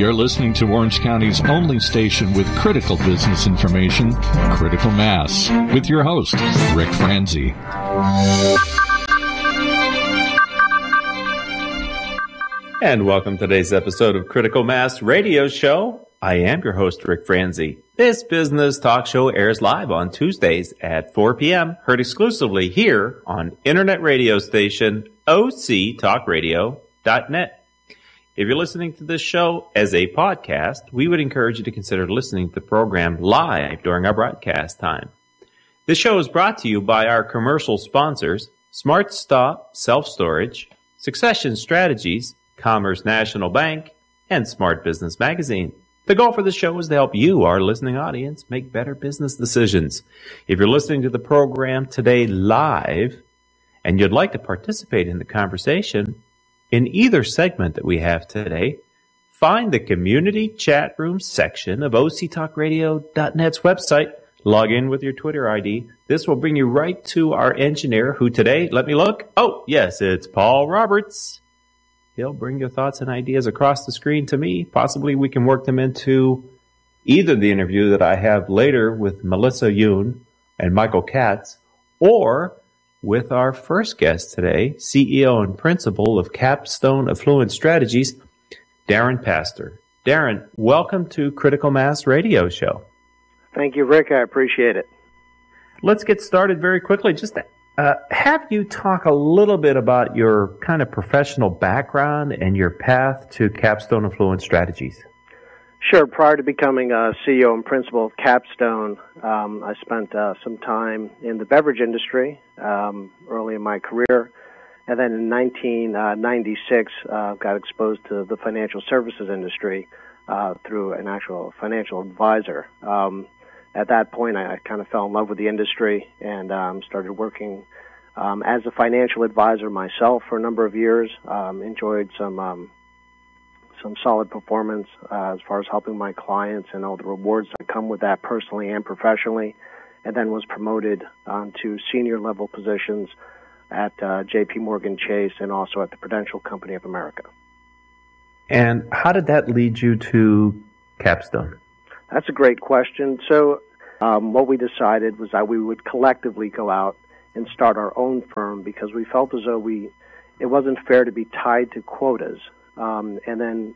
You're listening to Orange County's only station with critical business information, Critical Mass, with your host, Rick Franzi. And welcome to today's episode of Critical Mass Radio Show. I am your host, Rick Franzi. This business talk show airs live on Tuesdays at 4 p.m., heard exclusively here on internet radio station octalkradio.net. If you're listening to this show as a podcast, we would encourage you to consider listening to the program live during our broadcast time. This show is brought to you by our commercial sponsors, Smart Stop Self-Storage, Succession Strategies, Commerce National Bank, and Smart Business Magazine. The goal for the show is to help you, our listening audience, make better business decisions. If you're listening to the program today live and you'd like to participate in the conversation in either segment that we have today, find the community chat room section of octalkradio.net's website. Log in with your Twitter ID. This will bring you right to our engineer who today, let me look. Oh, yes, it's Paul Roberts. He'll bring your thoughts and ideas across the screen to me. Possibly we can work them into either the interview that I have later with Melissa Yoon and Michael Katz, or with our first guest today, CEO and Principal of Capstone Affluent Strategies, Darin Pastor. Darin, welcome to Critical Mass Radio Show. Thank you, Rick. I appreciate it. Let's get started very quickly. Just have you talk a little bit about your kind of professional background and your path to Capstone Affluent Strategies. Sure. Prior to becoming CEO and principal of Capstone, I spent some time in the beverage industry early in my career. And then in 1996, got exposed to the financial services industry through an actual financial advisor. At that point, I kind of fell in love with the industry and started working as a financial advisor myself for a number of years. Enjoyed some solid performance as far as helping my clients and all the rewards that come with that personally and professionally, and then was promoted to senior level positions at J.P. Morgan Chase and also at the Prudential Company of America. And how did that lead you to Capstone? That's a great question. So what we decided was that we would collectively go out and start our own firm because we felt as though it wasn't fair to be tied to quotas. And then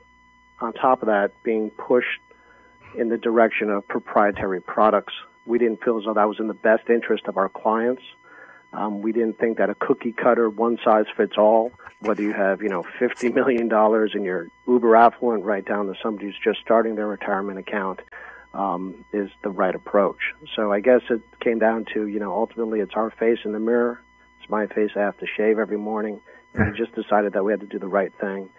on top of that, being pushed in the direction of proprietary products. We didn't feel as though that was in the best interest of our clients. We didn't think that a cookie cutter, one size fits all, whether you have, $50 million and you're uber affluent right down to somebody who's just starting their retirement account, is the right approach. So I guess it came down to, ultimately it's our face in the mirror. It's my face I have to shave every morning. And we just decided that we had to do the right thing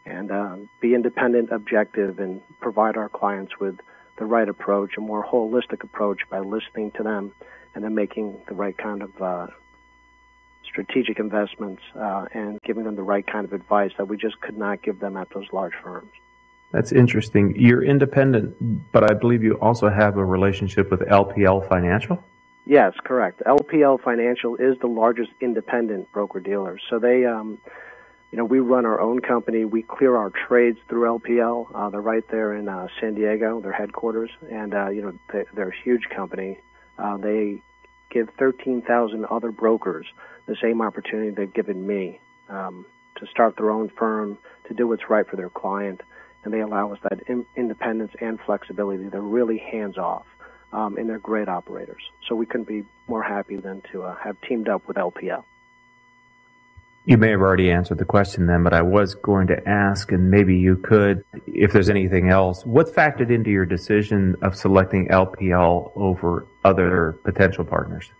and be independent, objective, and provide our clients with the right approach, a more holistic approach by listening to them and then making the right kind of strategic investments and giving them the right kind of advice that we just could not give them at those large firms. That's interesting. You're independent, but I believe you also have a relationship with LPL Financial? Yes, correct. LPL Financial is the largest independent broker-dealer. So they, we run our own company. We clear our trades through LPL. They're right there in San Diego, their headquarters. And, they're a huge company. They give 13,000 other brokers the same opportunity they've given me to start their own firm, to do what's right for their client. And they allow us that independence and flexibility. They're really hands-off, and they're great operators. So we couldn't be more happy than to have teamed up with LPL. You may have already answered the question then, but I was going to ask, and maybe you could, if there's anything else, what factored into your decision of selecting LPL over other potential partners?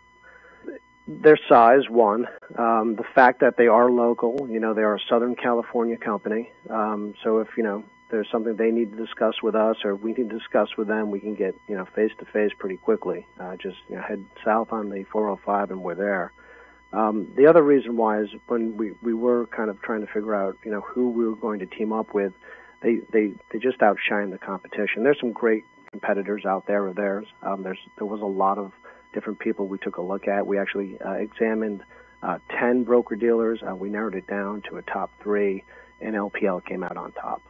Their size, one. The fact that they are local, they are a Southern California company. So if, there's something they need to discuss with us or we need to discuss with them, we can get, face-to-face pretty quickly. Just head south on the 405 and we're there. The other reason why is when we were kind of trying to figure out, who we were going to team up with, they just outshine the competition. There's some great competitors out there of theirs. There was a lot of different people we took a look at. We actually examined 10 broker-dealers. We narrowed it down to a top 3, and LPL came out on top.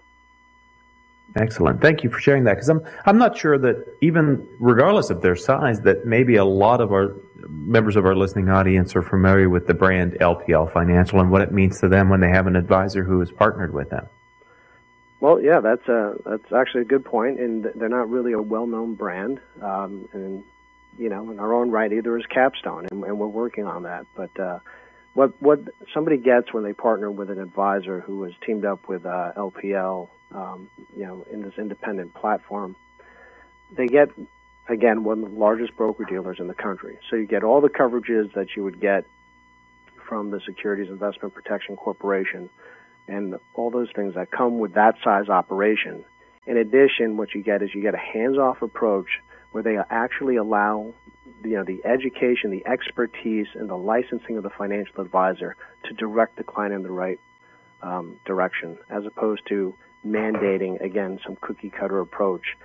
Excellent. Thank you for sharing that, because I'm not sure that even regardless of their size, that maybe a lot of our members of our listening audience are familiar with the brand LPL Financial and what it means to them when they have an advisor who is partnered with them. Well, yeah, that's actually a good point, and they're not really a well-known brand, and in our own right, either is Capstone, and we're working on that. But what somebody gets when they partner with an advisor who has teamed up with LPL, in this independent platform, they get, again, one of the largest broker-dealers in the country. So you get all the coverages that you would get from the Securities Investment Protection Corporation and all those things that come with that size operation. In addition, what you get is you get a hands-off approach where they actually allow the education, the expertise, and the licensing of the financial advisor to direct the client in the right direction, as opposed to mandating, again, some cookie-cutter approach,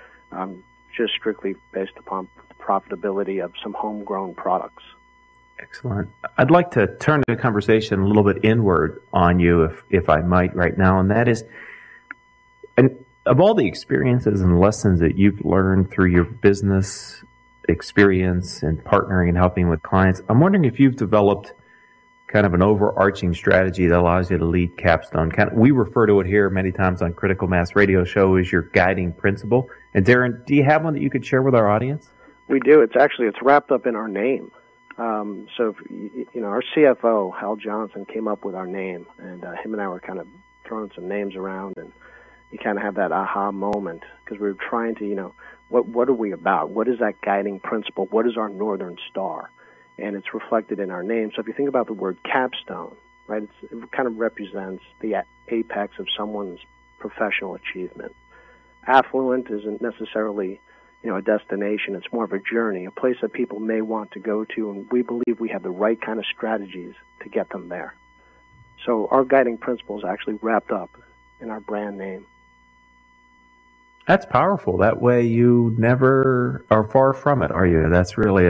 just strictly based upon the profitability of some homegrown products. Excellent. I'd like to turn the conversation a little bit inward on you, if I might, right now, and that is, and of all the experiences and lessons that you've learned through your business experience and partnering and helping with clients, I'm wondering if you've developed kind of an overarching strategy that allows you to lead Capstone. We refer to it here many times on Critical Mass Radio Show as your guiding principle. And Darin, do you have one that you could share with our audience? We do. It's wrapped up in our name. So, our CFO, Hal Johnson, came up with our name, and him and I were kind of throwing some names around, and you kind of have that aha moment, because we were trying to, what are we about? What is that guiding principle? What is our Northern Star? And it's reflected in our name. So if you think about the word capstone, right, it kind of represents the apex of someone's professional achievement. Affluent isn't necessarily a destination. It's more of a journey, a place that people may want to go to, and we believe we have the right kind of strategies to get them there. So our guiding principle is actually wrapped up in our brand name. That's powerful. That way you never are far from it, are you? That's really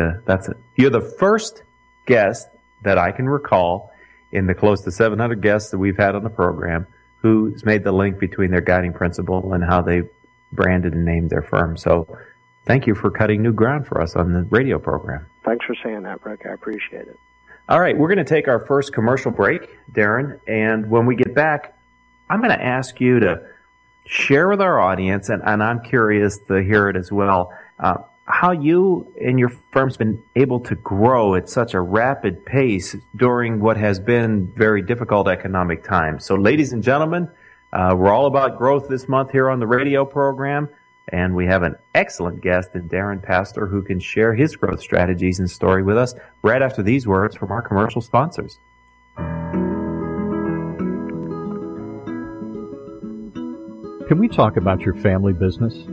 you're the first guest that I can recall in the close to 700 guests that we've had on the program who's made the link between their guiding principle and how they branded and named their firm. So thank you for cutting new ground for us on the radio program. Thanks for saying that, Rick. I appreciate it. All right, we're going to take our first commercial break, Darin, and when we get back, I'm going to ask you to share with our audience, and I'm curious to hear it as well, how you and your firm's been able to grow at such a rapid pace during what has been very difficult economic times. So, ladies and gentlemen, we're all about growth this month here on the radio program, and we have an excellent guest in Darin Pastor who can share his growth strategies and story with us right after these words from our commercial sponsors. Can we talk about your family business?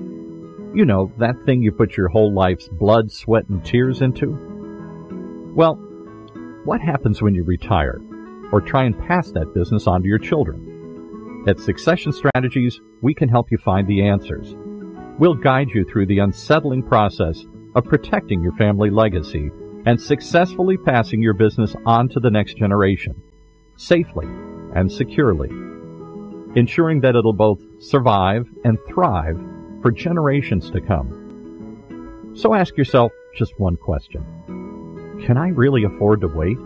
You know, that thing you put your whole life's blood, sweat, and tears into? Well, what happens when you retire or try and pass that business on to your children? At Succession Strategies, we can help you find the answers. We'll guide you through the unsettling process of protecting your family legacy and successfully passing your business on to the next generation, safely and securely, ensuring that it'll both survive and thrive for generations to come. So ask yourself just one question. Can I really afford to wait?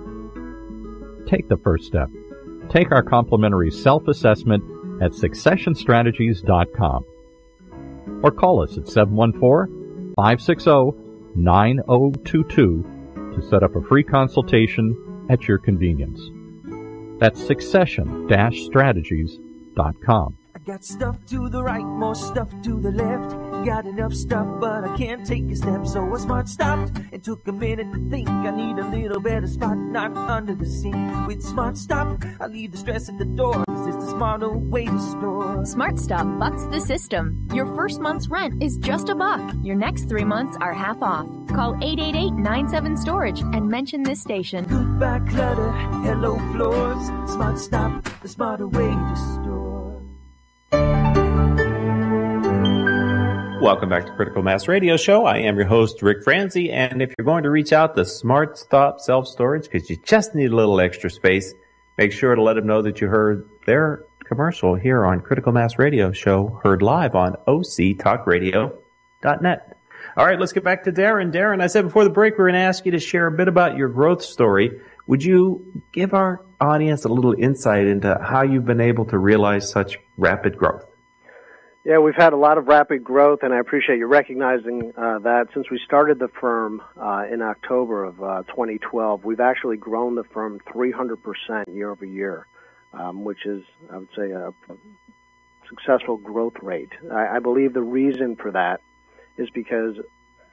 Take the first step. Take our complimentary self-assessment at successionstrategies.com or call us at 714-560-9022 to set up a free consultation at your convenience. That's succession-strategies.com. I got stuff to the right, more stuff to the left. Got enough stuff, but I can't take a step. So I smart stopped and took a minute to think. I need a little better spot, not under the sink. With Smart Stop, I leave the stress at the door. Cause it's the smarter way to store. Smart Stop bucks the system. Your first month's rent is just $1. Your next 3 months are half off. Call 888-97-STORAGE and mention this station. Goodbye clutter, hello floors. Smart Stop, the smarter way to store. Welcome back to Critical Mass Radio Show. I am your host, Rick Franzi, and if you're going to reach out to Smart Stop Self-Storage because you just need a little extra space, make sure to let them know that you heard their commercial here on Critical Mass Radio Show, heard live on octalkradio.net. All right, let's get back to Darin. Darin, I said before the break we're going to ask you to share a bit about your growth story. Would you give our audience a little insight into how you've been able to realize such rapid growth? Yeah, we've had a lot of rapid growth, and I appreciate you recognizing that. Since we started the firm in October of 2012, we've actually grown the firm 300% year over year, which is, I would say, a successful growth rate. I believe the reason for that is because,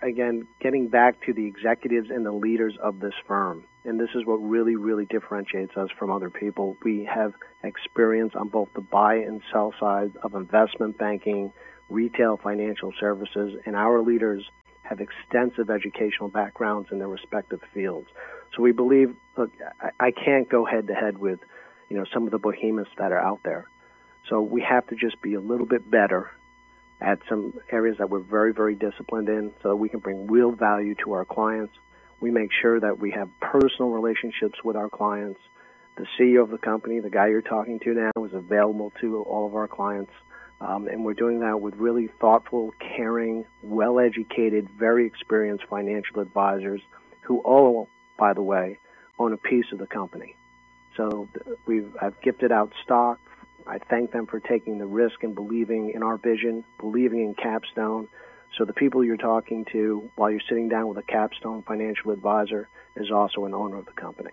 again, getting back to the executives and the leaders of this firm, and this is what really, really differentiates us from other people. We have experience on both the buy and sell side of investment banking, retail financial services, and our leaders have extensive educational backgrounds in their respective fields. So we believe, look, I can't go head to head with, some of the behemoths that are out there. So we have to just be a little bit better at some areas that we're very, very disciplined in so that we can bring real value to our clients. We make sure that we have personal relationships with our clients. The CEO of the company, the guy you're talking to now, is available to all of our clients. And we're doing that with really thoughtful, caring, well-educated, very experienced financial advisors who all, by the way, own a piece of the company. So I've gifted out stock. I thank them for taking the risk and believing in our vision, believing in Capstone. So the people you're talking to while you're sitting down with a Capstone financial advisor is also an owner of the company.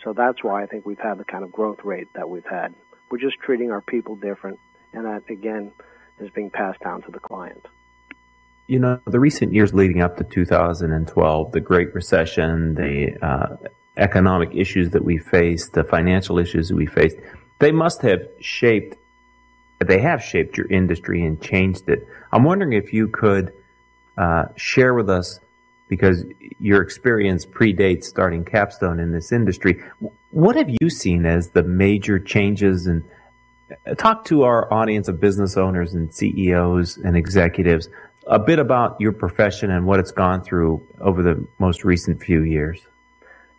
So that's why I think we've had the kind of growth rate that we've had. We're just treating our people different, and that, again, is being passed down to the client. The recent years leading up to 2012, the Great Recession, the economic issues that we faced, the financial issues that we faced, they have shaped your industry and changed it. I'm wondering if you could share with us, because your experience predates starting Capstone in this industry, what have you seen as the major changes? And talk to our audience of business owners and CEOs and executives a bit about your profession and what it's gone through over the most recent few years.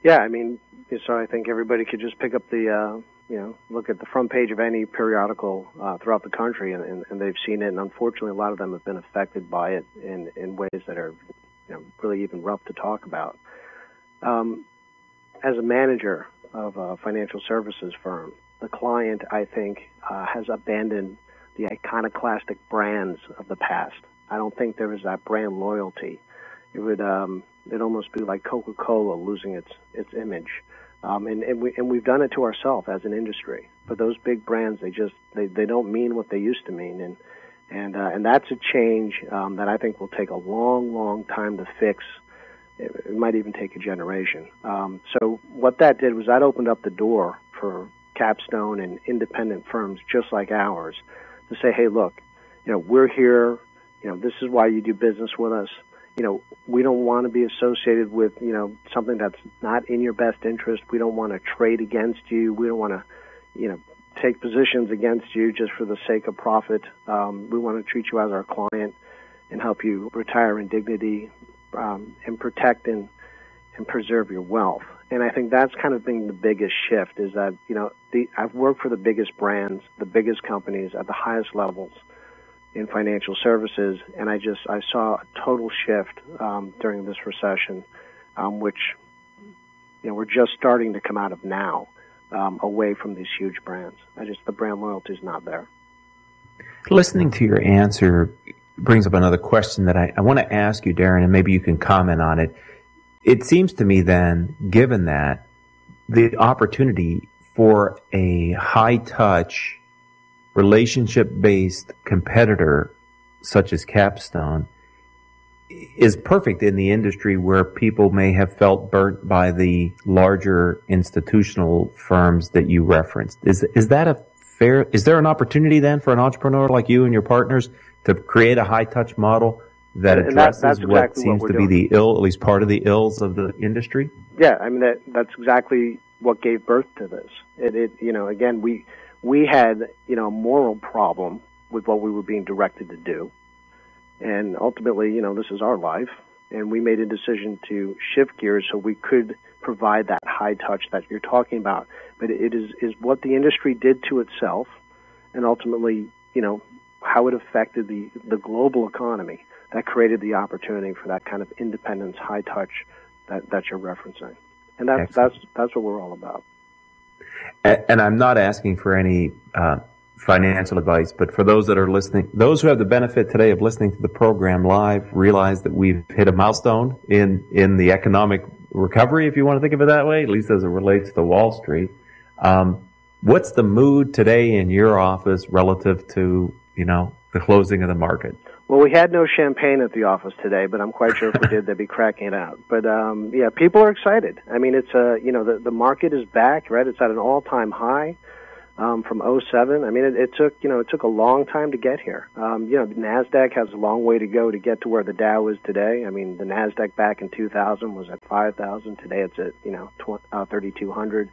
Yeah, so I think everybody could just pick up the look at the front page of any periodical throughout the country, and they've seen it. And unfortunately, a lot of them have been affected by it in ways that are really even rough to talk about. As a manager of a financial services firm, the client, I think, has abandoned the iconoclastic brands of the past. I don't think there is that brand loyalty. It would it'd almost be like Coca-Cola losing its image. And we've done it to ourselves as an industry. But those big brands, they don't mean what they used to mean, and that's a change that I think will take a long, long time to fix. It might even take a generation. So what that did was that opened up the door for Capstone and independent firms just like ours to say, hey, look, we're here. This is why you do business with us. We don't want to be associated with, something that's not in your best interest. We don't want to trade against you. We don't want to, take positions against you just for the sake of profit. We want to treat you as our client and help you retire in dignity, and protect and preserve your wealth. And I think that's kind of been the biggest shift is that, I've worked for the biggest brands, the biggest companies at the highest levels in financial services, and I saw a total shift during this recession, which we're just starting to come out of now, away from these huge brands. The brand loyalty is not there. Listening to your answer brings up another question that I want to ask you, Darin, and maybe you can comment on it. It seems to me then, given that, the opportunity for a high-touch, relationship-based competitor such as Capstone is perfect in the industry where people may have felt burnt by the larger institutional firms that you referenced. Is there an opportunity then for an entrepreneur like you and your partners to create a high-touch model that addresses that's exactly what seems to be the ill, at least part of the ills of the industry? Yeah, that's exactly what gave birth to this. Again, we had, a moral problem with what we were being directed to do. And ultimately, this is our life. And we made a decision to shift gears so we could provide that high touch that you're talking about. But it is what the industry did to itself, and ultimately, how it affected the global economy that created the opportunity for that kind of independence, high touch that you're referencing. And that's what we're all about. And I'm not asking for any financial advice, but for those that are listening, those who have the benefit today of listening to the program live, realize that we've hit a milestone in the economic recovery, if you want to think of it that way, at least as it relates to Wall Street. What's the mood today in your office relative to, the closing of the market? Well, we had no champagne at the office today, but I'm quite sure if we did, they'd be cracking it out. But people are excited. I mean, it's the market is back, right? It's at an all-time high from '07. I mean, it took a long time to get here. The Nasdaq has a long way to go to get to where the Dow is today. I mean, the Nasdaq back in 2000 was at 5,000. Today, it's at 3,200.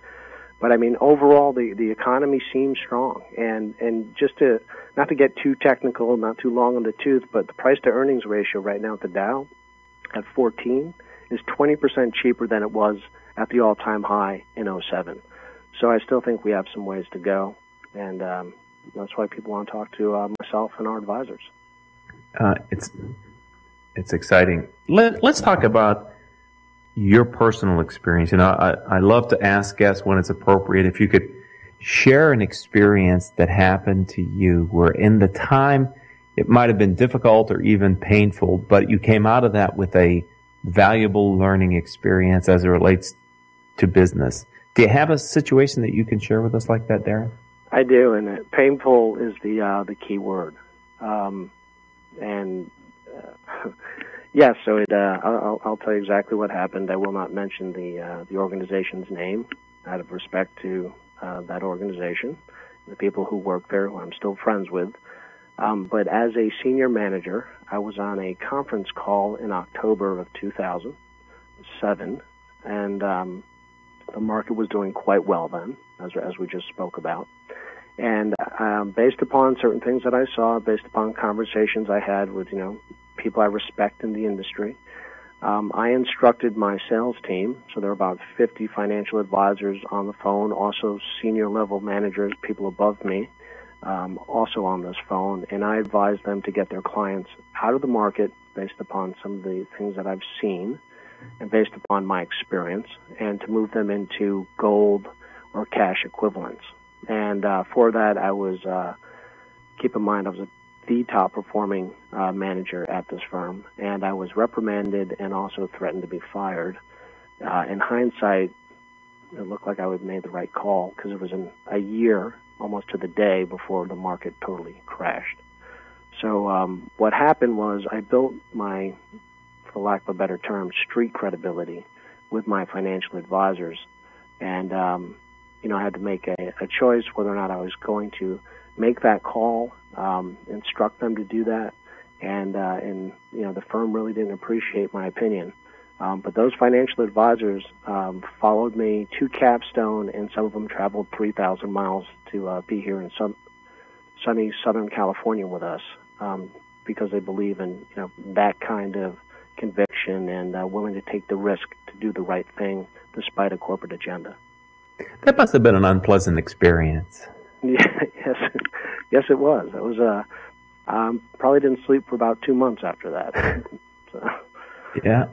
But I mean, overall, the economy seems strong, and just to not to get too technical, not too long on the tooth, but the price to earnings ratio right now at the Dow at 14 is 20% cheaper than it was at the all-time high in '07. So I still think we have some ways to go, and that's why people want to talk to myself and our advisors. It's exciting. Let's talk about your personal experience. I love to ask guests when it's appropriate if you could share an experience that happened to you where in the time it might have been difficult or even painful, but you came out of that with a valuable learning experience as it relates to business. Do you have a situation that you can share with us like that, Darin? I do, and painful is the key word. Yes, so I'll tell you exactly what happened. I will not mention the organization's name out of respect to that organization, the people who work there, who I'm still friends with. But as a senior manager, I was on a conference call in October of 2007, and the market was doing quite well then, as we just spoke about. And based upon certain things that I saw, based upon conversations I had with people I respect in the industry, I instructed my sales team, so there are about 50 financial advisors on the phone, also senior level managers, people above me, also on this phone, and I advised them to get their clients out of the market based upon some of the things that I've seen and based upon my experience, and to move them into gold or cash equivalents. And for that, I was, keep in mind, I was the top performing manager at this firm, and I was reprimanded and also threatened to be fired. In hindsight, it looked like I would have made the right call because it was in a year, almost to the day, before the market totally crashed. So what happened was I built my, for lack of a better term, street credibility with my financial advisors, and I had to make a choice whether or not I was going to make that call, instruct them to do that, and the firm really didn't appreciate my opinion. But those financial advisors followed me to Capstone, and some of them traveled 3,000 miles to be here in sunny Southern California with us, because they believe in that kind of conviction and willing to take the risk to do the right thing despite a corporate agenda. That must have been an unpleasant experience. Yes, it was. It was. Probably didn't sleep for about 2 months after that. So. Yeah,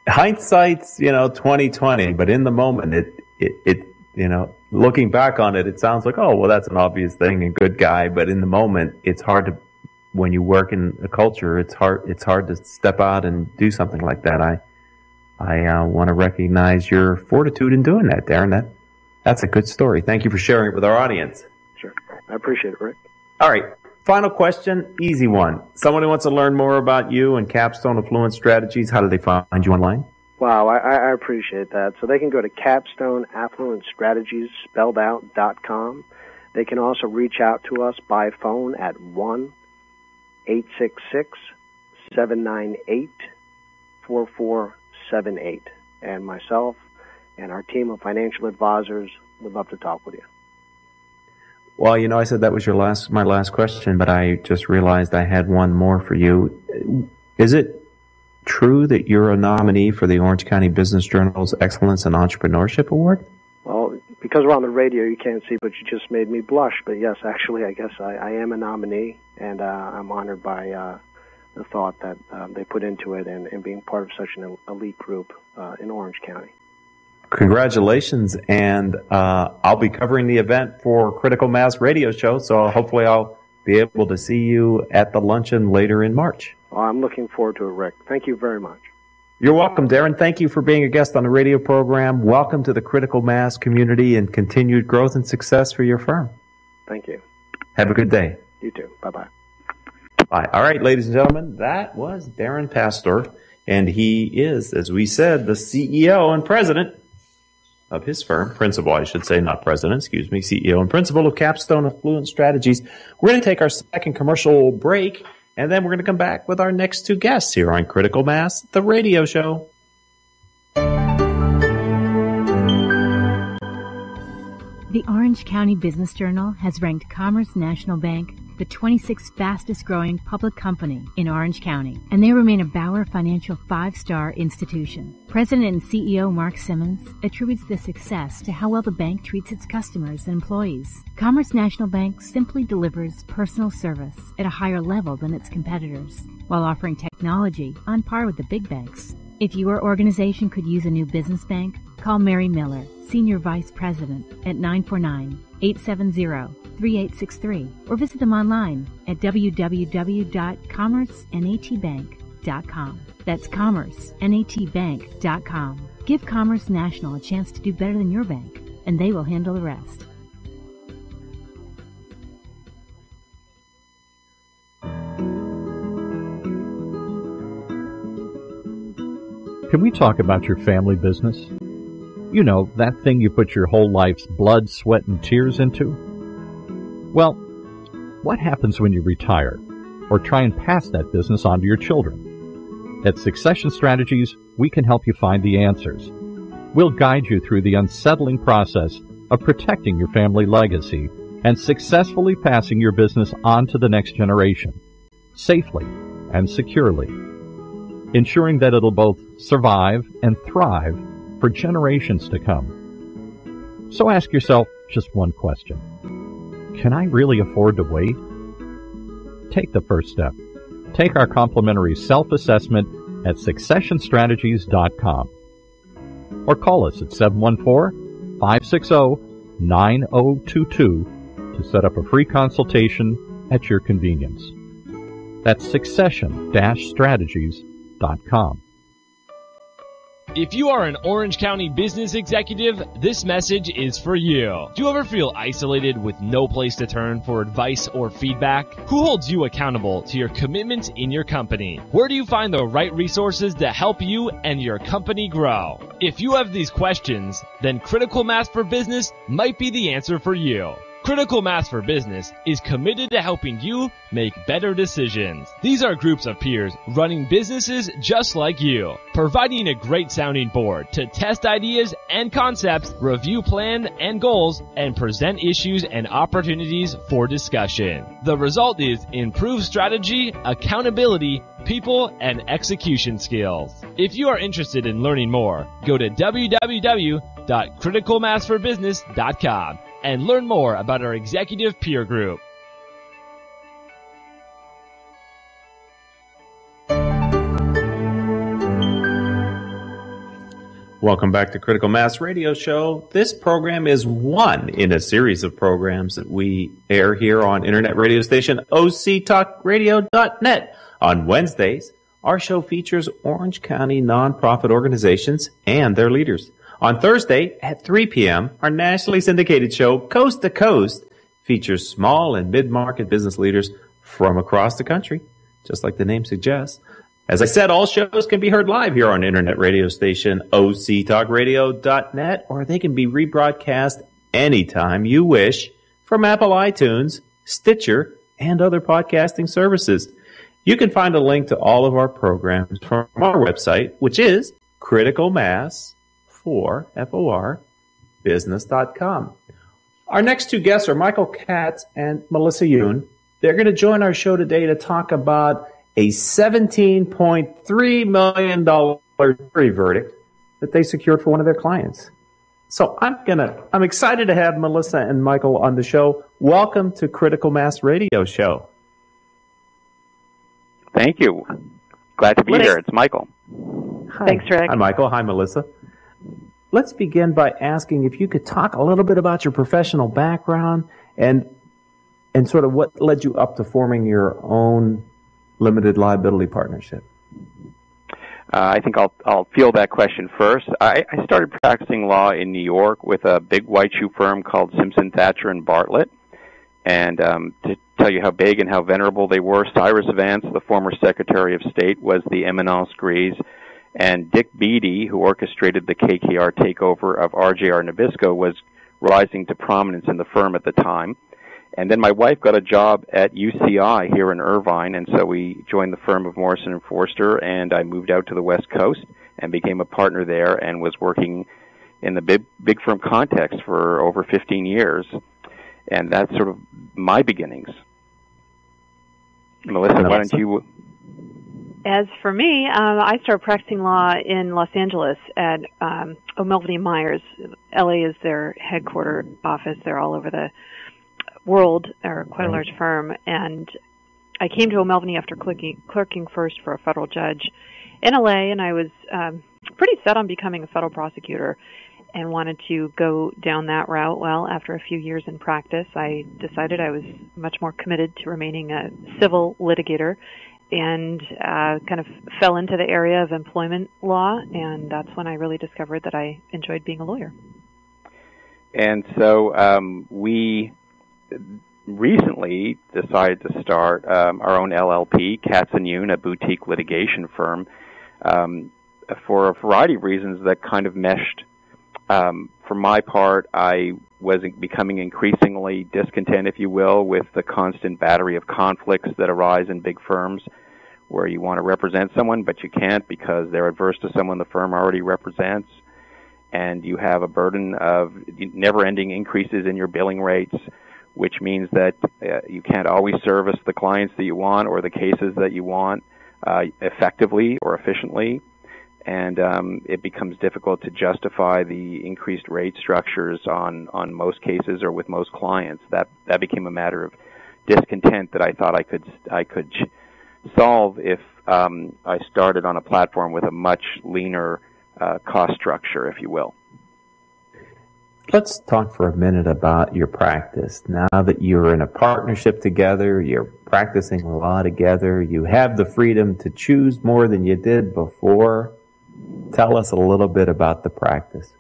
hindsight's 20/20, but in the moment, it looking back on it, it sounds like, oh well, that's an obvious thing and good guy. But in the moment, it's hard to, when you work in a culture, it's hard to step out and do something like that. I want to recognize your fortitude in doing that, Darin. That's a good story. Thank you for sharing it with our audience. Sure. I appreciate it, Rick. All right. Final question, easy one. Someone who wants to learn more about you and Capstone Affluent Strategies, how do they find you online? Wow, I appreciate that. So they can go to capstoneaffluentstrategies.com. They can also reach out to us by phone at 1-866-798-4478. And myself and our team of financial advisors would love to talk with you. Well, I said that was my last question, but I just realized I had one more for you. Is it true that you're a nominee for the Orange County Business Journal's Excellence in Entrepreneurship Award? Well, because we're on the radio, you can't see, but you just made me blush. But yes, actually, I guess I am a nominee, and I'm honored by the thought that they put into it and being part of such an elite group in Orange County. Congratulations, and I'll be covering the event for Critical Mass Radio Show, so hopefully I'll be able to see you at the luncheon later in March. Well, I'm looking forward to it, Rick. Thank you very much. You're welcome, Darin. Thank you for being a guest on the radio program. Welcome to the Critical Mass community and continued growth and success for your firm. Thank you. Have a good day. You too. Bye-bye. Bye. All right, ladies and gentlemen, that was Darin Pastor, and he is, as we said, the CEO and president of his firm, principal, I should say, not president, excuse me, CEO and principal of Capstone Affluent Strategies. We're going to take our second commercial break, and then we're going to come back with our next two guests here on Critical Mass, the radio show. The Orange County Business Journal has ranked Commerce National Bank the 26th fastest growing public company in Orange County, and they remain a Bauer Financial 5-star institution. President and CEO Mark Simmons attributes this success to how well the bank treats its customers and employees. Commerce National Bank simply delivers personal service at a higher level than its competitors, while offering technology on par with the big banks. If your organization could use a new business bank, call Mary Miller, Senior Vice President, at 949-870-3863, or visit them online at www.commercenatbank.com. That's commercenatbank.com. Give Commerce National a chance to do better than your bank, and they will handle the rest. Can we talk about your family business? You know, that thing you put your whole life's blood, sweat, and tears into? Well, what happens when you retire or try and pass that business on to your children? At Succession Strategies, we can help you find the answers. We'll guide you through the unsettling process of protecting your family legacy and successfully passing your business on to the next generation, safely and securely, ensuring that it'll both survive and thrive for generations to come. So ask yourself just one question. Can I really afford to wait? Take the first step. Take our complimentary self-assessment at successionstrategies.com or call us at 714-560-9022 to set up a free consultation at your convenience. That's succession-strategies.com. If you are an Orange County business executive, this message is for you. Do you ever feel isolated with no place to turn for advice or feedback? Who holds you accountable to your commitments in your company? Where do you find the right resources to help you and your company grow? If you have these questions, then Critical Mass for Business might be the answer for you. Critical Mass for Business is committed to helping you make better decisions. These are groups of peers running businesses just like you, providing a great sounding board to test ideas and concepts, review plans and goals, and present issues and opportunities for discussion. The result is improved strategy, accountability, people, and execution skills. If you are interested in learning more, go to www.criticalmassforbusiness.com and learn more about our executive peer group. Welcome back to Critical Mass Radio Show. This program is one in a series of programs that we air here on internet radio station octalkradio.net. On Wednesdays, our show features Orange County nonprofit organizations and their leaders. On Thursday at 3 p.m., our nationally syndicated show, Coast to Coast, features small and mid-market business leaders from across the country, just like the name suggests. As I said, all shows can be heard live here on internet radio station octalkradio.net, or they can be rebroadcast anytime you wish from Apple iTunes, Stitcher, and other podcasting services. You can find a link to all of our programs from our website, which is criticalmass4business.com. Our next two guests are Michael Katz and Melissa Yoon. They're going to join our show today to talk about a $17.3 million jury verdict that they secured for one of their clients. So I'm excited to have Melissa and Michael on the show. Welcome to Critical Mass Radio Show. Thank you. Glad to be here. It's Michael. Hi. Thanks, Rick. Hi, Michael. Hi, Melissa. Let's begin by asking if you could talk a little bit about your professional background and sort of what led you up to forming your own limited liability partnership. I think I'll field that question first. I started practicing law in New York with a big white shoe firm called Simpson, Thacher & Bartlett. And to tell you how big and how venerable they were, Cyrus Vance, the former Secretary of State, was the eminence grise, and Dick Beatty, who orchestrated the KKR takeover of RJR Nabisco, was rising to prominence in the firm at the time. And then my wife got a job at UCI here in Irvine, and so we joined the firm of Morrison & Forster, and I moved out to the West Coast and became a partner there and was working in the big firm context for over 15 years. And that's sort of my beginnings. Melissa, why don't you... As for me, I started practicing law in Los Angeles at O'Melveny & Myers. LA is their headquarter office. They're all over the world. They're quite a large firm. And I came to O'Melveny after clerking first for a federal judge in LA, and I was pretty set on becoming a federal prosecutor and wanted to go down that route. Well, after a few years in practice, I decided I was much more committed to remaining a civil litigator and kind of fell into the area of employment law, and that's when I really discovered that I enjoyed being a lawyer. And so we recently decided to start our own LLP, Katz & Yoon, a boutique litigation firm, for a variety of reasons that kind of meshed. For my part, I was becoming increasingly discontent, if you will, with the constant battery of conflicts that arise in big firms where you want to represent someone, but you can't because they're adverse to someone the firm already represents, and you have a burden of never-ending increases in your billing rates, which means that you can't always service the clients that you want or the cases that you want effectively or efficiently. And it becomes difficult to justify the increased rate structures on most cases or with most clients. That became a matter of discontent that I thought I could solve if I started on a platform with a much leaner cost structure, if you will. Let's talk for a minute about your practice. Now that you're in a partnership together, you're practicing law together, you have the freedom to choose more than you did before. Tell us a little bit about the practice.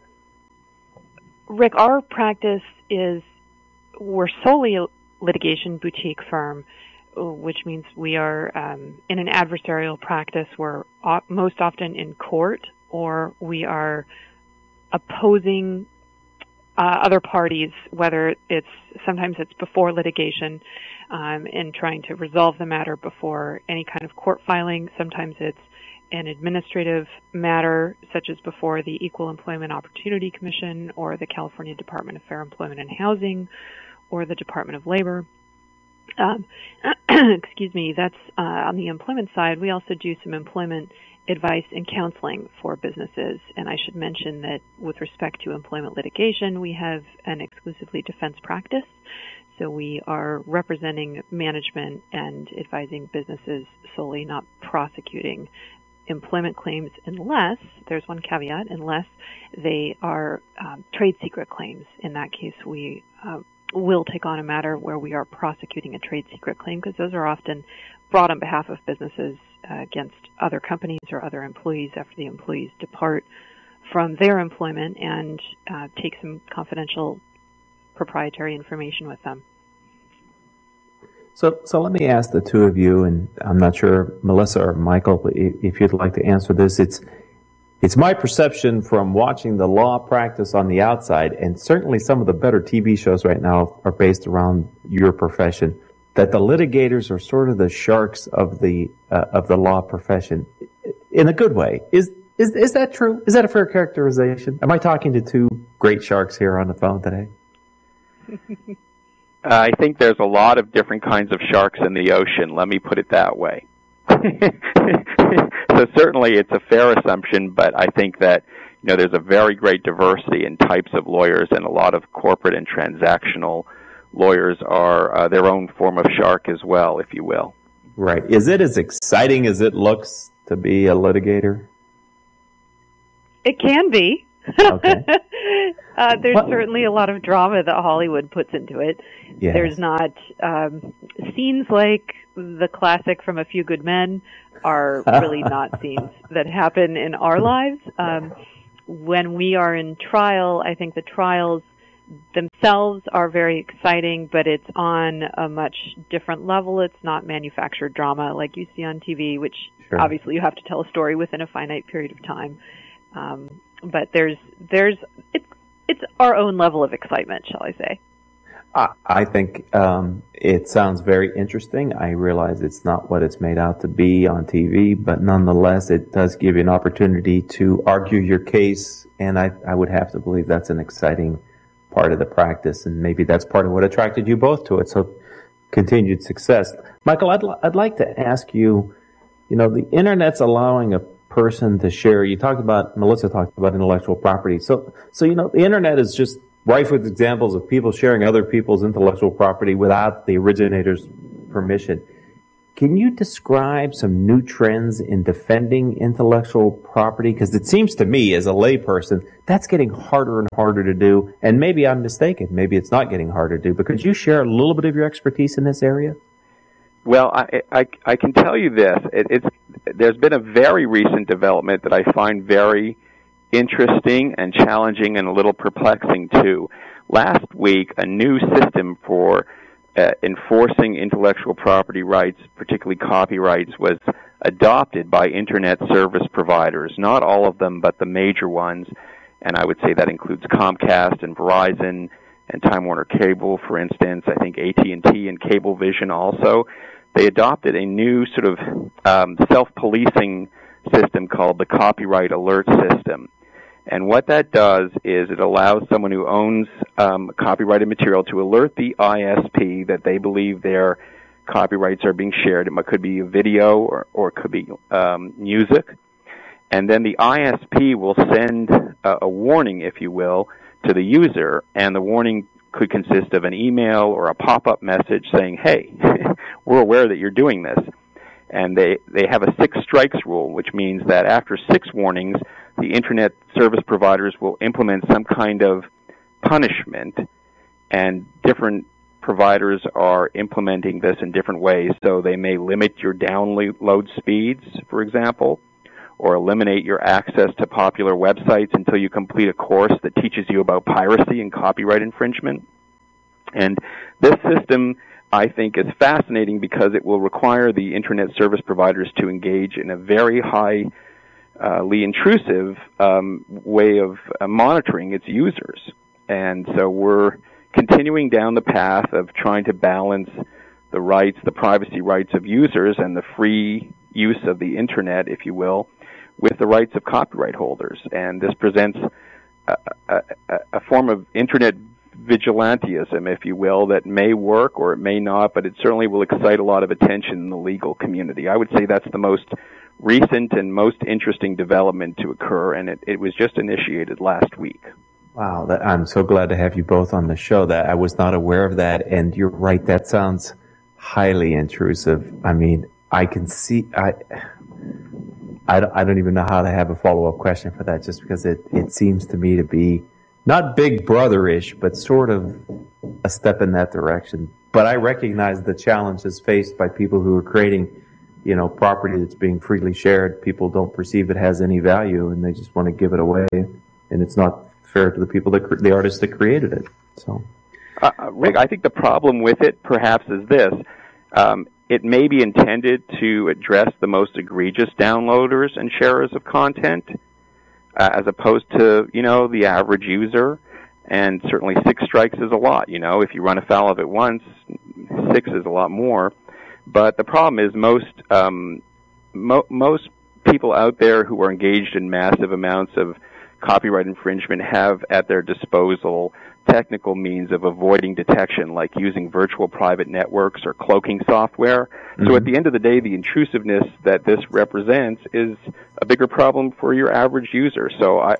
Rick, our practice we're solely a litigation boutique firm, which means we are in an adversarial practice. We're most often in court, or we are opposing other parties, whether sometimes it's before litigation and trying to resolve the matter before any kind of court filing. Sometimes it's an administrative matter, such as before the Equal Employment Opportunity Commission or the California Department of Fair Employment and Housing or the Department of Labor. Excuse me, that's on the employment side. We also do some employment advice and counseling for businesses. And I should mention that with respect to employment litigation, we have an exclusively defense practice. So we are representing management and advising businesses solely, not prosecuting employment claims unless, there's one caveat, unless they are trade secret claims. In that case, we will take on a matter where we are prosecuting a trade secret claim, because those are often brought on behalf of businesses against other companies or other employees after the employees depart from their employment and take some confidential proprietary information with them. So let me ask the two of you, and I'm not sure, Melissa or Michael, if you'd like to answer this. It's my perception from watching the law practice on the outside, and certainly some of the better TV shows right now are based around your profession, that the litigators are sort of the sharks of the law profession, in a good way. Is that true? Is that a fair characterization? Am I talking to two great sharks here on the phone today? I think there's a lot of different kinds of sharks in the ocean. Let me put it that way. So certainly it's a fair assumption, but I think that there's a very great diversity in types of lawyers, and a lot of corporate and transactional lawyers are their own form of shark as well, if you will. Right. Is it as exciting as it looks to be a litigator? It can be. Okay. There's certainly a lot of drama that Hollywood puts into it. Yes. There's not scenes like the classic from A Few Good Men are really not scenes that happen in our lives. When we are in trial, I think the trials themselves are very exciting, but it's on a much different level. It's not manufactured drama like you see on TV, which obviously you have to tell a story within a finite period of time. But it's our own level of excitement, shall I say. I think it sounds very interesting. I realize it's not what it's made out to be on TV, but nonetheless, it does give you an opportunity to argue your case, and I would have to believe that's an exciting part of the practice, and maybe that's part of what attracted you both to it. So, continued success. Michael, I'd like to ask you, the Internet's allowing a person to share. Melissa talked about intellectual property. So the Internet is just rife with examples of people sharing other people's intellectual property without the originator's permission. Can you describe some new trends in defending intellectual property? Because it seems to me, as a layperson, that's getting harder and harder to do. And maybe I'm mistaken. Maybe it's not getting harder to do. But could you share a little bit of your expertise in this area? Well, I can tell you this. There's been a very recent development that I find very interesting and challenging and a little perplexing too. Last week, a new system for enforcing intellectual property rights, particularly copyrights, was adopted by Internet service providers. Not all of them, but the major ones. And I would say that includes Comcast and Verizon and Time Warner Cable, for instance. I think AT&T and Cablevision also. They adopted a new sort of self-policing system called the Copyright Alert System. And what that does is it allows someone who owns copyrighted material to alert the ISP that they believe their copyrights are being shared. It could be a video or it could be music. And then the ISP will send a warning, if you will, to the user, and the warning could consist of an email or a pop-up message saying, hey, we're aware that you're doing this. And they have a 6 strikes rule, which means that after 6 warnings, the Internet service providers will implement some kind of punishment, and different providers are implementing this in different ways. So they may limit your download speeds, for example, or eliminate your access to popular websites until you complete a course that teaches you about piracy and copyright infringement. And this system, I think, is fascinating because it will require the Internet service providers to engage in a very highly intrusive way of monitoring its users. And so we're continuing down the path of trying to balance the rights, the privacy rights of users and the free use of the Internet, if you will, with the rights of copyright holders. And this presents a form of Internet vigilantism, if you will, that may work or it may not, but it certainly will excite a lot of attention in the legal community. I would say that's the most recent and most interesting development to occur, and it was just initiated last week. Wow, I'm so glad to have you both on the show. That I was not aware of that, and you're right, that sounds highly intrusive. I mean, I can see, I don't even know how to have a follow-up question for that, just because it seems to me to be not Big Brother-ish, but sort of a step in that direction. But I recognize the challenges faced by people who are creating, property that's being freely shared. People don't perceive it has any value, and they just want to give it away, and it's not fair to the people the artists that created it. So, Rick, I think the problem with it perhaps is this. It may be intended to address the most egregious downloaders and sharers of content, as opposed to, the average user. And certainly 6 strikes is a lot. If you run afoul of it once, 6 is a lot more. But the problem is most people out there who are engaged in massive amounts of copyright infringement have at their disposal technical means of avoiding detection, like using virtual private networks or cloaking software. So at the end of the day, the intrusiveness that this represents is a bigger problem for your average user. So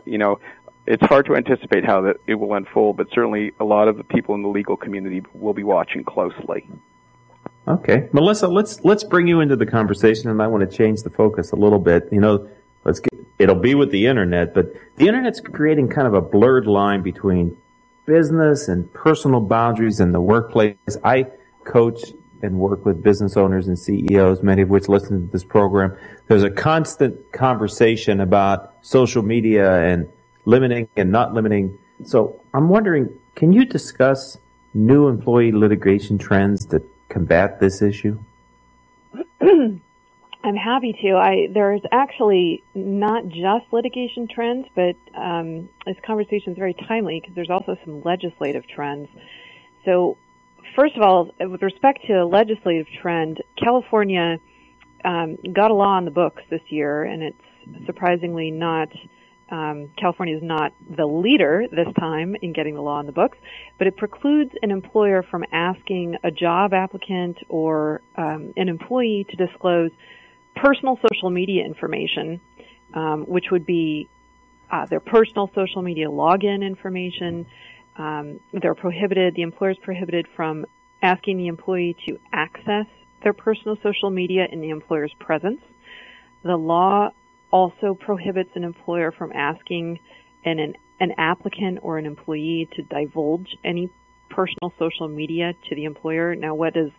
it's hard to anticipate how that it will unfold, but certainly a lot of the people in the legal community will be watching closely. Okay, Melissa, let's bring you into the conversation, and I want to change the focus a little bit. It'll be with the internet, but the internet's creating kind of a blurred line between business and personal boundaries in the workplace. I coach and work with business owners and CEOs, many of which listen to this program. There's a constant conversation about social media and limiting and not limiting. So I'm wondering, can you discuss new employee litigation trends to combat this issue? I'm happy to. There's actually not just litigation trends, but this conversation is very timely because there's also some legislative trends. So, first of all, with respect to a legislative trend, California got a law on the books this year, and it's surprisingly not. California is not the leader this time in getting the law on the books, but it precludes an employer from asking a job applicant or an employee to disclose personal social media information, which would be their personal social media login information. The employer is prohibited from asking the employee to access their personal social media in the employer's presence. The law also prohibits an employer from asking an applicant or an employee to divulge any personal social media to the employer. Now, what does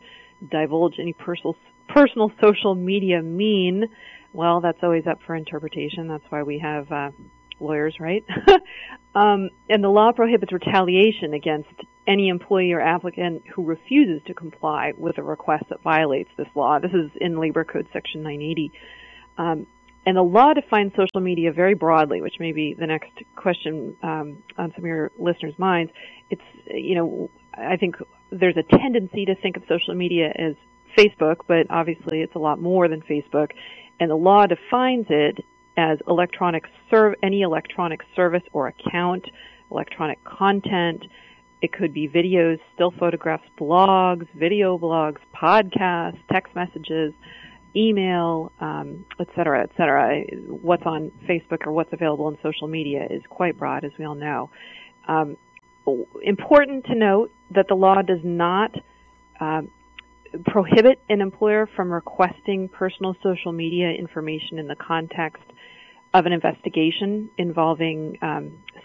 divulge any personal social media mean? Well, that's always up for interpretation. That's why we have lawyers, right? And the law prohibits retaliation against any employee or applicant who refuses to comply with a request that violates this law. This is in Labor Code Section 980. And the law defines social media very broadly, which may be the next question on some of your listeners' minds. It's, I think there's a tendency to think of social media as Facebook, but obviously it's a lot more than Facebook. And the law defines it as any electronic service or account, electronic content. It could be videos, still photographs, blogs, video blogs, podcasts, text messages, email, et cetera, et cetera. What's on Facebook or what's available on social media is quite broad, as we all know. Important to note that the law does not prohibit an employer from requesting personal social media information in the context of an investigation involving,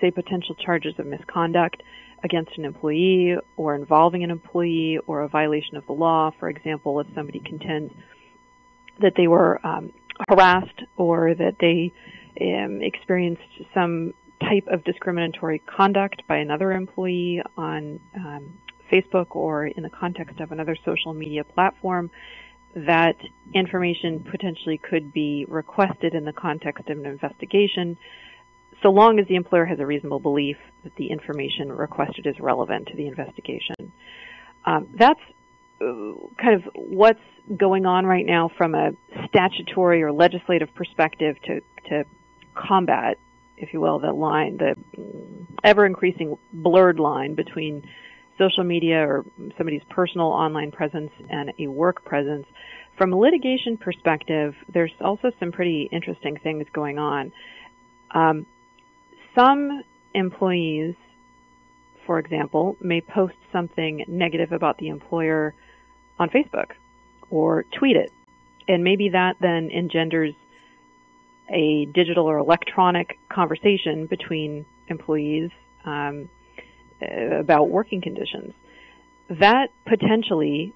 say, potential charges of misconduct against an employee or involving an employee or a violation of the law. For example, if somebody contends that they were harassed or that they experienced some type of discriminatory conduct by another employee on Facebook or in the context of another social media platform, that information potentially could be requested in the context of an investigation, so long as the employer has a reasonable belief that the information requested is relevant to the investigation. That's kind of what's going on right now from a statutory or legislative perspective to combat, if you will, the ever-increasing blurred line between social media or somebody's personal online presence and a work presence. From a litigation perspective, there's also some pretty interesting things going on. Some employees, for example, may post something negative about the employer on Facebook or tweet it, and maybe that then engenders a digital or electronic conversation between employees about working conditions. That potentially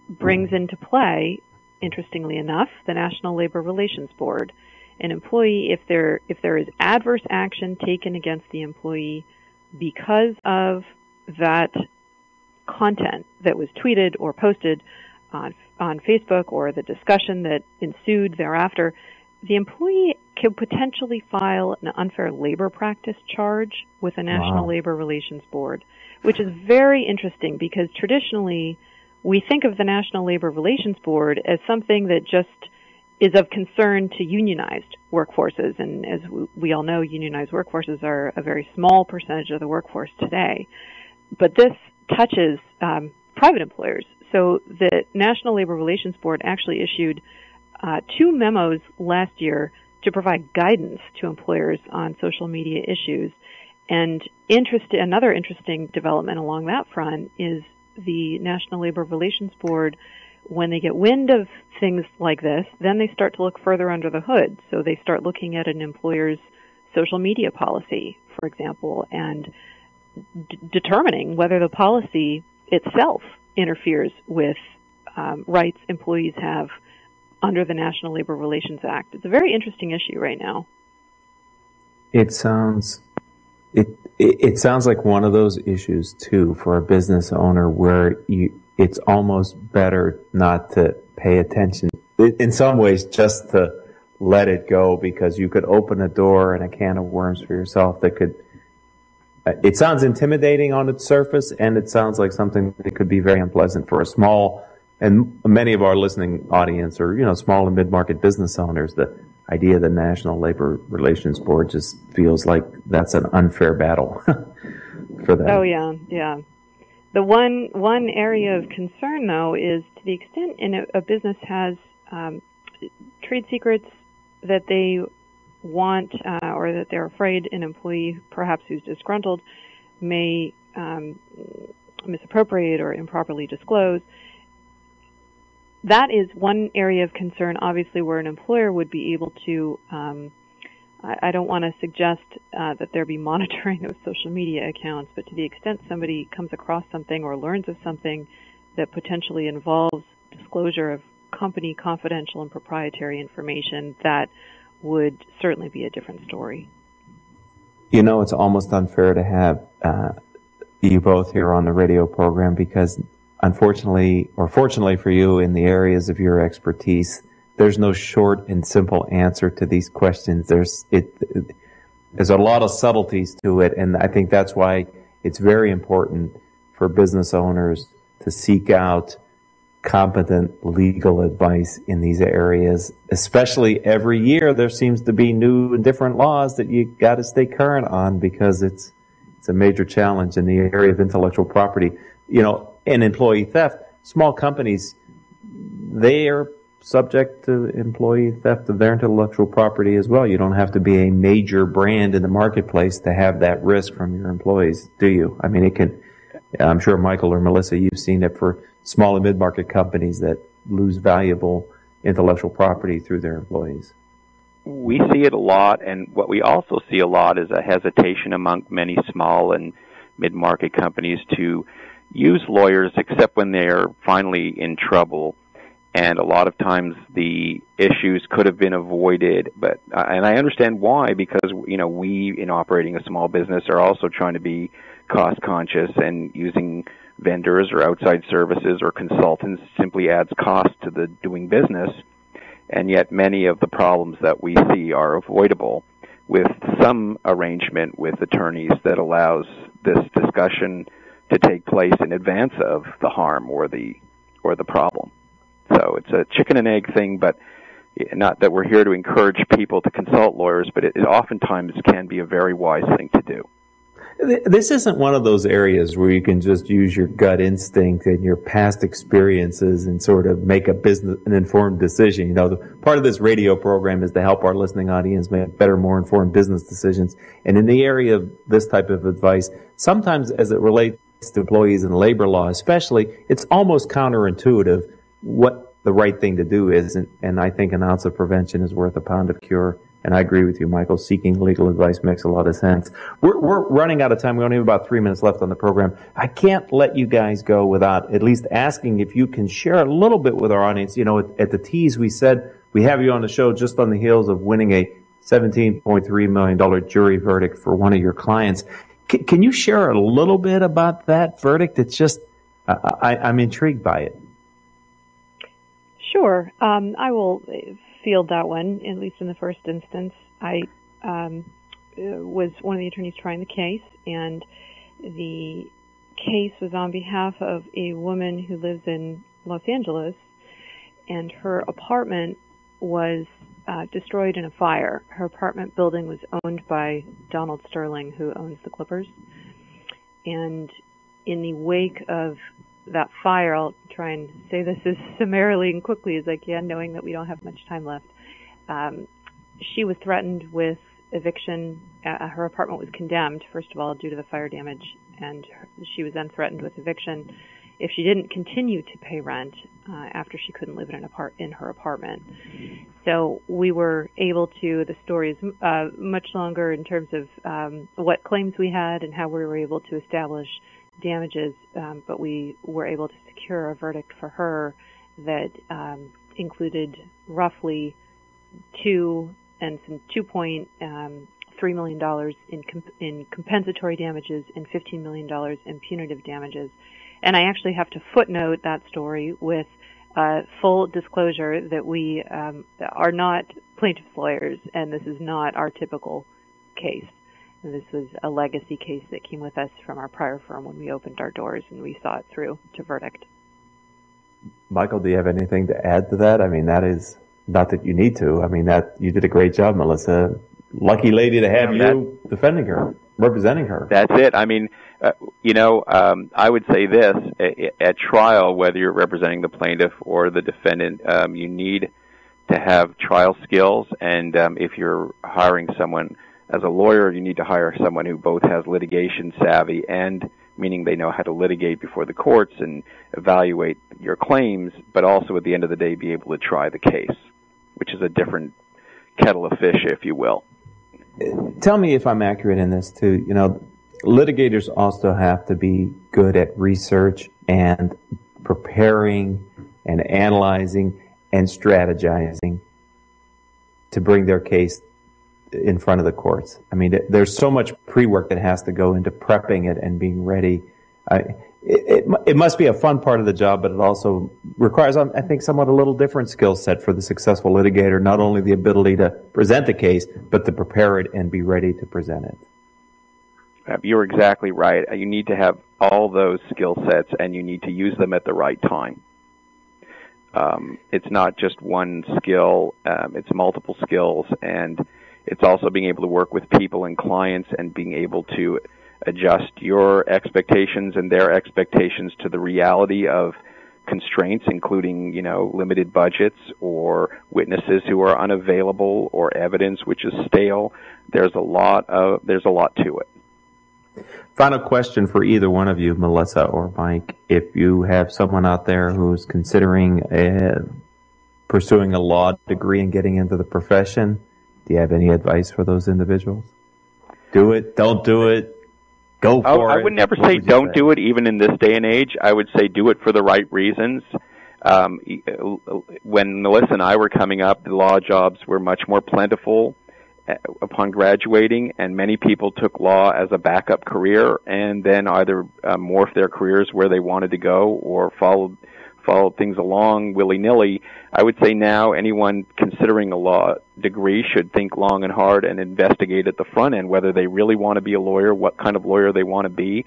brings into play, interestingly enough, the National Labor Relations Board. An employee, if there is adverse action taken against the employee because of that content that was tweeted or posted on Facebook or the discussion that ensued thereafter, the employee could potentially file an unfair labor practice charge with the National Labor Relations Board, which is very interesting because traditionally we think of the National Labor Relations Board as something that just is of concern to unionized workforces. And as we all know, unionized workforces are a very small percentage of the workforce today. But this touches private employers. So the National Labor Relations Board actually issued 2 memos last year to provide guidance to employers on social media issues. And another interesting development along that front is the National Labor Relations Board, when they get wind of things like this, then they start to look further under the hood. So they start looking at an employer's social media policy, for example, and determining whether the policy itself interferes with rights employees have under the National Labor Relations Act. It's a very interesting issue right now. It sounds like one of those issues too for a business owner where it's almost better not to pay attention. In some ways, just to let it go, because you could open a door and a can of worms for yourself that could. It sounds intimidating on its surface, and it sounds like something that could be very unpleasant for a small, and many of our listening audience are, small and mid-market business owners. The idea of the National Labor Relations Board just feels like that's an unfair battle for them. Oh, yeah. The one area of concern, though, is to the extent a business has trade secrets that they want or that they're afraid an employee, perhaps who's disgruntled, may misappropriate or improperly disclose. That is one area of concern, obviously, where an employer would be able to, I don't want to suggest that there be monitoring of social media accounts, but to the extent somebody comes across something or learns of something that potentially involves disclosure of company confidential and proprietary information, that would certainly be a different story. It's almost unfair to have you both here on the radio program, because unfortunately, or fortunately for you, in the areas of your expertise, there's no short and simple answer to these questions. There's a lot of subtleties to it, and I think that's why it's very important for business owners to seek out competent legal advice in these areas. Especially every year, there seems to be new and different laws that you got to stay current on, because it's a major challenge in the area of intellectual property. And employee theft. Small companies, they are subject to employee theft of their intellectual property as well. You don't have to be a major brand in the marketplace to have that risk from your employees, do you? I mean, it can. I'm sure Michael or Melissa, you've seen it for small and mid-market companies that lose valuable intellectual property through their employees. We see it a lot, and what we also see a lot is a hesitation among many small and mid-market companies to use lawyers except when they're finally in trouble. And a lot of times the issues could have been avoided, and I understand why, because we, in operating a small business, are also trying to be cost conscious, and using vendors or outside services or consultants simply adds cost to the doing business. And yet many of the problems that we see are avoidable with some arrangement with attorneys that allows this discussion to take place in advance of the harm or the problem. So it's a chicken and egg thing, but not that we're here to encourage people to consult lawyers, but it oftentimes can be a very wise thing to do. This isn't one of those areas where you can just use your gut instinct and your past experiences and sort of make an informed decision. Part of this radio program is to help our listening audience make better, more informed business decisions. And in the area of this type of advice, sometimes as it relates to employees and labor law especially, it's almost counterintuitive what the right thing to do is. And I think an ounce of prevention is worth a pound of cure. And I agree with you, Michael. Seeking legal advice makes a lot of sense. We're running out of time. We only have about 3 minutes left on the program. I can't let you guys go without at least asking if you can share a little bit with our audience. At the tease, we said we have you on the show just on the heels of winning a $17.3 million jury verdict for one of your clients. Can you share a little bit about that verdict? It's just, I'm intrigued by it. Sure. I will field that one, at least in the first instance. I was one of the attorneys trying the case, and the case was on behalf of a woman who lives in Los Angeles, and her apartment was destroyed in a fire. Her apartment building was owned by Donald Sterling, who owns the Clippers. And in the wake of that fire, I'll try and say this as summarily and quickly as I can, knowing that we don't have much time left. She was threatened with eviction. Her apartment was condemned, first of all, due to the fire damage, and she was then threatened with eviction if she didn't continue to pay rent after she couldn't live in her apartment. So we were able to, the story is much longer in terms of what claims we had and how we were able to establish damages, but we were able to secure a verdict for her that included roughly $2.3 million in compensatory damages and $15 million in punitive damages. And I actually have to footnote that story with full disclosure that we are not plaintiff's lawyers, and this is not our typical case. And this was a legacy case that came with us from our prior firm when we opened our doors and we saw it through to verdict. Michael, do you have anything to add to that? I mean, that is, not that you need to. I mean, that you did a great job, Melissa. Lucky lady to have you defending her, representing her. That's it. I mean, I would say this, at trial, whether you're representing the plaintiff or the defendant, you need to have trial skills, and if you're hiring someone as a lawyer, you need to hire someone who both has litigation savvy and meaning they know how to litigate before the courts and evaluate your claims, but also at the end of the day be able to try the case, which is a different kettle of fish, if you will. Tell me if I'm accurate in this too. Litigators also have to be good at research and preparing and analyzing and strategizing to bring their case in front of the courts. I mean, there's so much pre-work that has to go into prepping it and being ready. It must be a fun part of the job, but it also requires, I think, somewhat a little different skill set for the successful litigator, not only the ability to present the case, but to prepare it and be ready to present it. You're exactly right. You need to have all those skill sets, and you need to use them at the right time. It's not just one skill, it's multiple skills, and it's also being able to work with people and clients and being able to adjust your expectations and their expectations to the reality of constraints, including, limited budgets or witnesses who are unavailable or evidence which is stale. There's a lot to it. Final question for either one of you, Melissa or Mike. If you have someone out there who's considering pursuing a law degree and getting into the profession, do you have any advice for those individuals? Do it, don't do it, go for it. I would never say don't do it, even in this day and age. I would say do it for the right reasons. When Melissa and I were coming up, the law jobs were much more plentiful upon graduating, and many people took law as a backup career and then either morphed their careers where they wanted to go or followed things along willy-nilly. I would say now anyone considering a law degree should think long and hard and investigate at the front end whether they really want to be a lawyer, what kind of lawyer they want to be,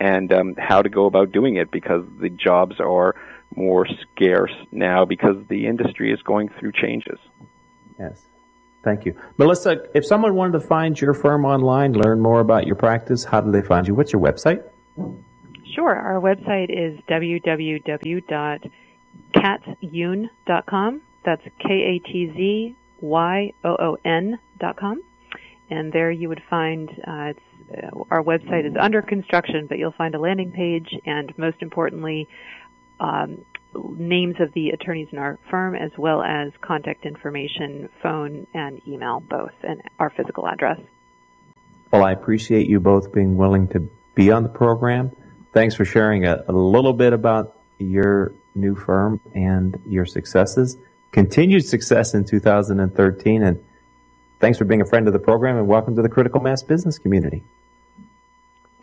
and how to go about doing it, because the jobs are more scarce now because the industry is going through changes. Yes. Thank you. Melissa, if someone wanted to find your firm online, learn more about your practice, how do they find you? What's your website? Sure. Our website is www.katzyoon.com. That's KATZYOON.com. And there you would find, our website is under construction, but you'll find a landing page and, most importantly, names of the attorneys in our firm, as well as contact information, phone and email, both, and our physical address. Well, I appreciate you both being willing to be on the program. Thanks for sharing a little bit about your new firm and your successes. Continued success in 2013, and thanks for being a friend of the program, and welcome to the Critical Mass Business community.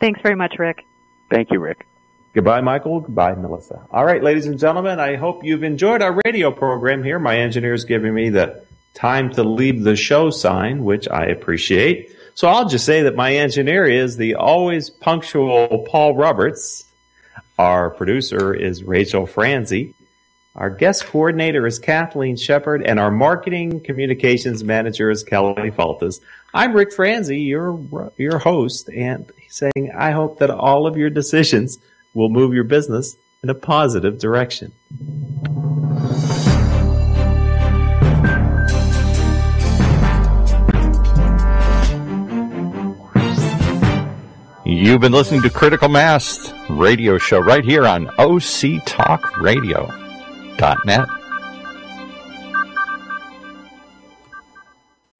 Thanks very much, Rick. Thank you, Rick. Goodbye, Michael. Goodbye, Melissa. All right, ladies and gentlemen, I hope you've enjoyed our radio program here. My engineer is giving me the time to leave the show sign, which I appreciate. So I'll just say that my engineer is the always punctual Paul Roberts. Our producer is Rachel Franzi. Our guest coordinator is Kathleen Shepard, and our marketing communications manager is Kelly Faltas. I'm Rick Franzi, your host, and saying I hope that all of your decisions will move your business in a positive direction. You've been listening to Critical Mass radio show right here on OCTalkRadio.net.